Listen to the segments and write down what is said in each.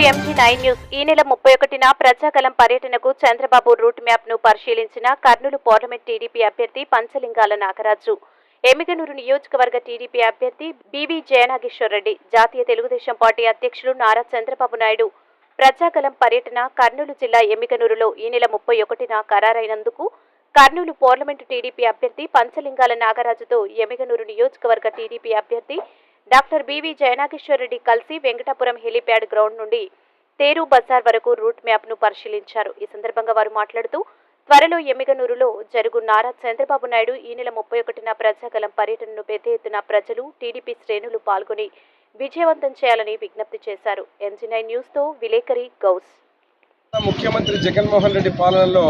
MG9 news ఈ నెల 31న ప్రజాగలం పర్యటనకు చంద్రబాబు రూట్ మ్యాప్ ను పరిశీలించిన కర్నూలు పార్లమెంట్ టీడీపీ అభ్యర్థి పంచలింగాల నాగరాజు, ఎమ్మిగనూరు నియోజకవర్గ టీడీపీ అభ్యర్థి బివి జయనాగేశ్వరరెడ్డి, జాతీయ తెలుగుదేశం పార్టీ అధ్యక్షులు నారా చంద్రబాబు నాయుడు ప్రజాగలం పర్యటన కర్నూలు జిల్లా ఎమ్మిగనూరులో ఈ నెల 31న ఖరారైనందుకు కర్నూలు పార్లమెంటు టీడీపీ అభ్యర్థి పంచలింగాల నాగరాజుతో ఎమ్మిగనూరు నియోజకవర్గ టీడీపీ అభ్యర్థి డాక్టర్ బివి జయనాగేశ్వరరెడ్డి కలిసి వెంకటాపురం హెలీప్యాడ్ గ్రౌండ్ నుండి తేరు బజార్ వరకు రూట్ మ్యాప్ ను పరిశీలించారు. ఈ సందర్భంగా వారు మాట్లాడుతూ త్వరలో ఎమ్మిగనూరులో జరుగు నారా చంద్రబాబు నాయుడు ఈ నెల 31న ప్రజాగలం పర్యటనను పెద్ద ఎత్తున ప్రజలు, టీడీపీ శ్రేణులు పాల్గొని విజయవంతం చేయాలని విజ్ఞప్తి చేశారు. MG9 న్యూస్ తో విలేకరి గౌస్. ముఖ్యమంత్రి జగన్మోహన్ రెడ్డి పాలనలో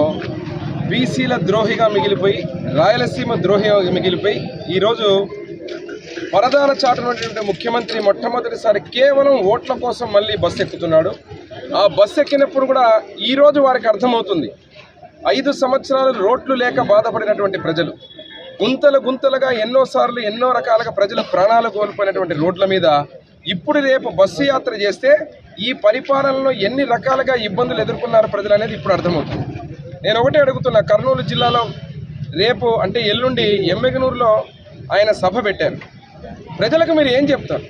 బీసీల ద్రోహిగా మిగిలిపోయి, రాయలసీమ ద్రోహిగా మిగిలిపోయి ఈరోజు వరదాన చాటునటువంటి ముఖ్యమంత్రి మొట్టమొదటిసారి కేవలం ఓట్ల కోసం మళ్ళీ బస్సు ఎక్కుతున్నాడు. ఆ బస్సు ఎక్కినప్పుడు కూడా ఈరోజు వారికి అర్థమవుతుంది, 5 సంవత్సరాలు రోడ్లు లేక బాధపడినటువంటి ప్రజలు, గుంతలుగా ఎన్నోసార్లు ఎన్నో రకాలుగా ప్రజల ప్రాణాలు కోల్పోయినటువంటి రోడ్ల మీద ఇప్పుడు రేపు బస్సు యాత్ర చేస్తే ఈ పరిపాలనలో ఎన్ని రకాలుగా ఇబ్బందులు ఎదుర్కొన్నారు ప్రజలు అనేది ఇప్పుడు అర్థమవుతుంది. నేను ఒకటే అడుగుతున్నా, కర్నూలు జిల్లాలో రేపు అంటే ఎల్లుండి ఎమ్మిగనూరులో ఆయన సభ పెట్టారు. ప్రజలకు మీరు ఏం చెప్తారు?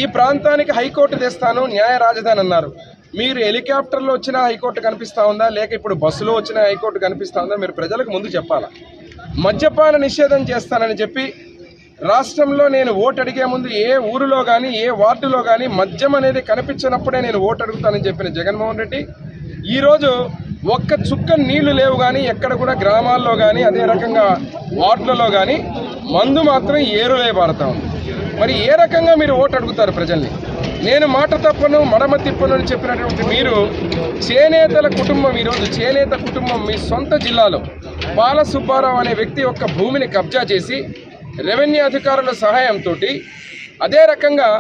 ఈ ప్రాంతానికి హైకోర్టు తెస్తాను, న్యాయ రాజధాని అన్నారు. మీరు హెలికాప్టర్లో వచ్చిన హైకోర్టు కనిపిస్తూ ఉందా, లేక ఇప్పుడు బస్సులో వచ్చిన హైకోర్టు కనిపిస్తూ ఉందా? మీరు ప్రజలకు ముందు చెప్పాలా. మద్యపాన నిషేధం చేస్తానని చెప్పి రాష్ట్రంలో నేను ఓటు అడిగే ముందు ఏ ఊరిలో కానీ ఏ వార్డులో కానీ మద్యం అనేది కనిపించినప్పుడే నేను ఓటు అడుగుతానని చెప్పిన జగన్మోహన్ రెడ్డి ఈరోజు ఒక్క చుక్క నీళ్లు లేవు కానీ ఎక్కడ కూడా గ్రామాల్లో కానీ అదే రకంగా వార్డులలో కానీ మందు మాత్రం ఏరులే పారుతా ఉంది. మరి ఏ రకంగా మీరు ఓటు అడుగుతారు ప్రజల్ని? నేను మాట తప్పను మడమ తిప్పను అని చెప్పినటువంటి మీరు చేనేతల కుటుంబం, ఈరోజు చేనేత కుటుంబం మీ సొంత జిల్లాలో బాల సుబ్బారావు అనే వ్యక్తి యొక్క భూమిని కబ్జా చేసి రెవెన్యూ అధికారుల సహాయంతో అదే రకంగా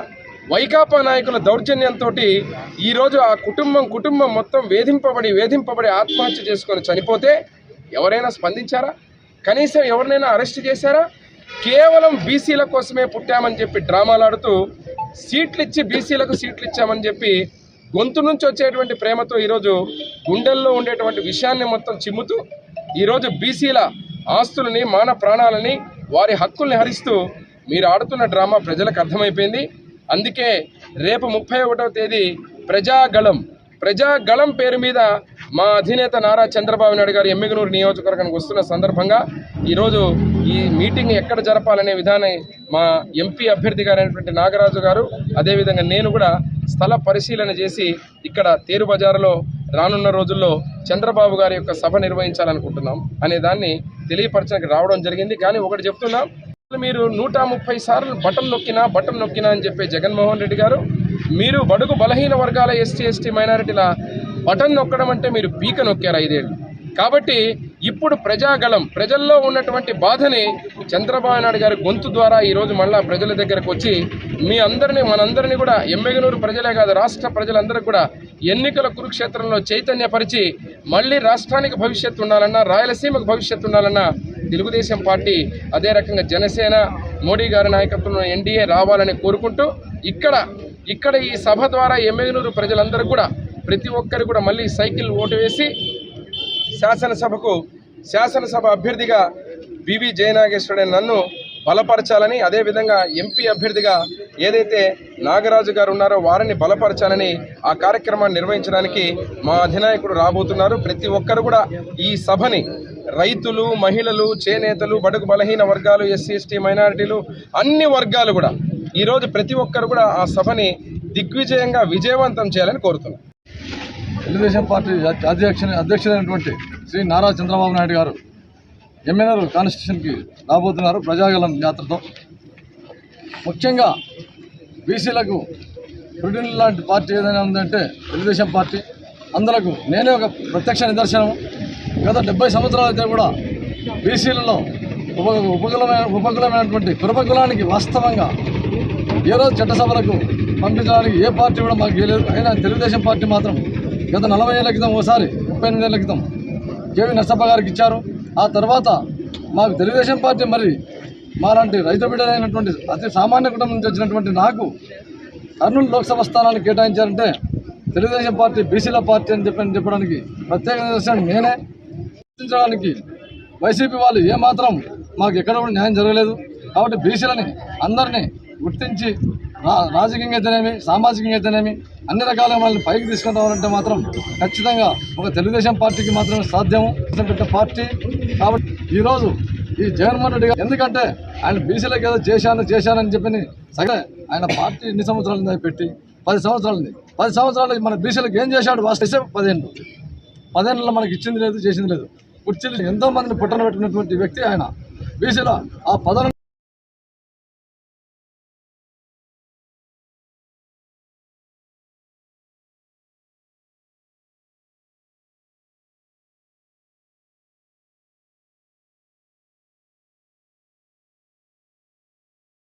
వైకాపా నాయకుల దౌర్జన్యంతో ఈరోజు ఆ కుటుంబం మొత్తం వేధింపబడి ఆత్మహత్య చేసుకొని చనిపోతే ఎవరైనా స్పందించారా? కనీసం ఎవరినైనా అరెస్ట్ చేశారా? కేవలం బీసీల కోసమే పుట్టామని చెప్పి డ్రామాలాడుతూ బీసీలకు సీట్లు ఇచ్చామని చెప్పి గొంతు నుంచి వచ్చేటువంటి ప్రేమతో ఈరోజు గుండెల్లో ఉండేటువంటి విషయాన్ని మొత్తం చిమ్ముతూ ఈరోజు బీసీల ఆస్తులని, మాన ప్రాణాలని, వారి హక్కుల్ని హరిస్తూ మీరు ఆడుతున్న డ్రామా ప్రజలకు అర్థమైపోయింది. అందుకే రేపు 31వ తేదీ ప్రజాగళం పేరు మీద మా అధినేత నారా చంద్రబాబు నాయుడు గారు ఎమ్మిగనూరు నియోజకవర్గానికి వస్తున్న సందర్భంగా ఈరోజు ఈ మీటింగ్ ఎక్కడ జరపాలనే విధానం మా ఎంపీ అభ్యర్థి గారైనటువంటి నాగరాజు గారు, అదేవిధంగా నేను కూడా స్థల పరిశీలన చేసి ఇక్కడ తేరు బజారులో రానున్న రోజుల్లో చంద్రబాబు గారి యొక్క సభ నిర్వహించాలనుకుంటున్నాం అనే దాన్ని తెలియపరచడానికి రావడం జరిగింది. కానీ ఒకటి చెప్తున్నాం, మీరు 130 సార్లు బటన్ నొక్కినా అని చెప్పే జగన్మోహన్ రెడ్డి గారు, మీరు బడుగు బలహీన వర్గాల ఎస్టీ మైనారిటీల బటన్ నొక్కడం అంటే మీరు పీక నొక్కారు 5 ఏళ్ళు. కాబట్టి ఇప్పుడు ప్రజల్లో ఉన్నటువంటి బాధని చంద్రబాబు నాయుడు గారి గొంతు ద్వారా ఈరోజు మళ్ళా ప్రజల దగ్గరకు వచ్చి మనందరినీ కూడా ఎమ్మిగనూరు ప్రజలే కాదు రాష్ట్ర ప్రజలందరికీ కూడా ఎన్నికల కురుక్షేత్రంలో చైతన్యపరిచి మళ్ళీ రాష్ట్రానికి భవిష్యత్తు ఉండాలన్నా, రాయలసీమకు భవిష్యత్తు ఉండాలన్నా తెలుగుదేశం పార్టీ, అదే రకంగా జనసేన, మోడీ గారి నాయకత్వంలో ఎన్డీఏ రావాలని కోరుకుంటూ ఇక్కడ ఈ సభ ద్వారా ఎమ్మిగనూరు ప్రజలందరూ కూడా ప్రతి ఒక్కరు కూడా మళ్ళీ సైకిల్ ఓటు వేసి శాసనసభ అభ్యర్థిగా బివి జయనాగేశ్వరరెడ్డి నన్ను బలపరచాలని, అదేవిధంగా ఎంపీ అభ్యర్థిగా ఏదైతే నాగరాజు గారు ఉన్నారో వారిని బలపరచాలని ఆ కార్యక్రమాన్ని నిర్వహించడానికి మా అధినాయకుడు రాబోతున్నారు. ప్రతి ఒక్కరు కూడా ఈ సభని రైతులు, మహిళలు, చేనేతలు, బడుగు బలహీన వర్గాలు, ఎస్సీ మైనారిటీలు, అన్ని వర్గాలు కూడా ఈరోజు ప్రతి ఒక్కరు కూడా ఆ సభని దిగ్విజయంగా విజయవంతం చేయాలని కోరుతున్నారు. తెలుగుదేశం పార్టీ అధ్యక్షుడైనటువంటి శ్రీ నారా చంద్రబాబు నాయుడు గారు ఎమ్మిగనూరు కాన్స్టిట్యూషన్కి రాబోతున్నారు ప్రజాగలం యాత్రతో. ముఖ్యంగా బీసీలకు ప్రిడిన్ లాంటి పార్టీ ఏదైనా ఉందంటే తెలుగుదేశం పార్టీ. అందులకు నేనే ఒక ప్రత్యక్ష నిదర్శనం. గత 70 సంవత్సరాల అయితే కూడా బీసీలలో ఉపకులమైనటువంటి కురబకులానికి వాస్తవంగా ఏ రోజు చట్టసభలకు పంపించడానికి ఏ పార్టీ కూడా మాకు లేదు. అయినా తెలుగుదేశం పార్టీ మాత్రం గత 40 ఏళ్ల క్రితం ఓసారి 38 ఏళ్ల క్రితం కేవీ నరసప్ప గారికి ఇచ్చారు. ఆ తర్వాత మాకు తెలుగుదేశం పార్టీ మరి మాలాంటి రైతు బిడ్డలైనటువంటి అతి సామాన్య కుటుంబం నుంచి వచ్చినటువంటి నాకు కర్నూలు లోక్సభ స్థానాన్ని కేటాయించారంటే తెలుగుదేశం పార్టీ బీసీల పార్టీ అని చెప్పడానికి ప్రత్యేకంగా నేనే గుర్తించడానికి వైసీపీ వాళ్ళు ఏమాత్రం మాకు ఎక్కడ కూడా న్యాయం జరగలేదు. కాబట్టి బీసీలని అందరినీ గుర్తించి రాజకీయంగా అయితేనేమి సామాజికంగా అయితేనేమి అన్ని రకాల వాళ్ళని పైకి తీసుకుని రావాలంటే మాత్రం ఖచ్చితంగా ఒక తెలుగుదేశం పార్టీకి మాత్రమే సాధ్యము. పెట్టిన పార్టీ కాబట్టి ఈరోజు ఈ జగన్మోహన్ రెడ్డి గారు ఎందుకంటే ఆయన బీసీలకు ఏదో చేశానని చెప్పి సరే ఆయన పార్టీ ఎన్ని సంవత్సరాలు పెట్టి 10 సంవత్సరాలు 10 సంవత్సరాలు మన బీసీలకు ఏం చేశాడు వాస్తవ 10 మనకి ఇచ్చింది లేదు చేసింది లేదు. కుర్చీలు ఎంతో మందిని పుట్టన పెట్టినటువంటి వ్యక్తి ఆయన. బీసీలో ఆ పదవి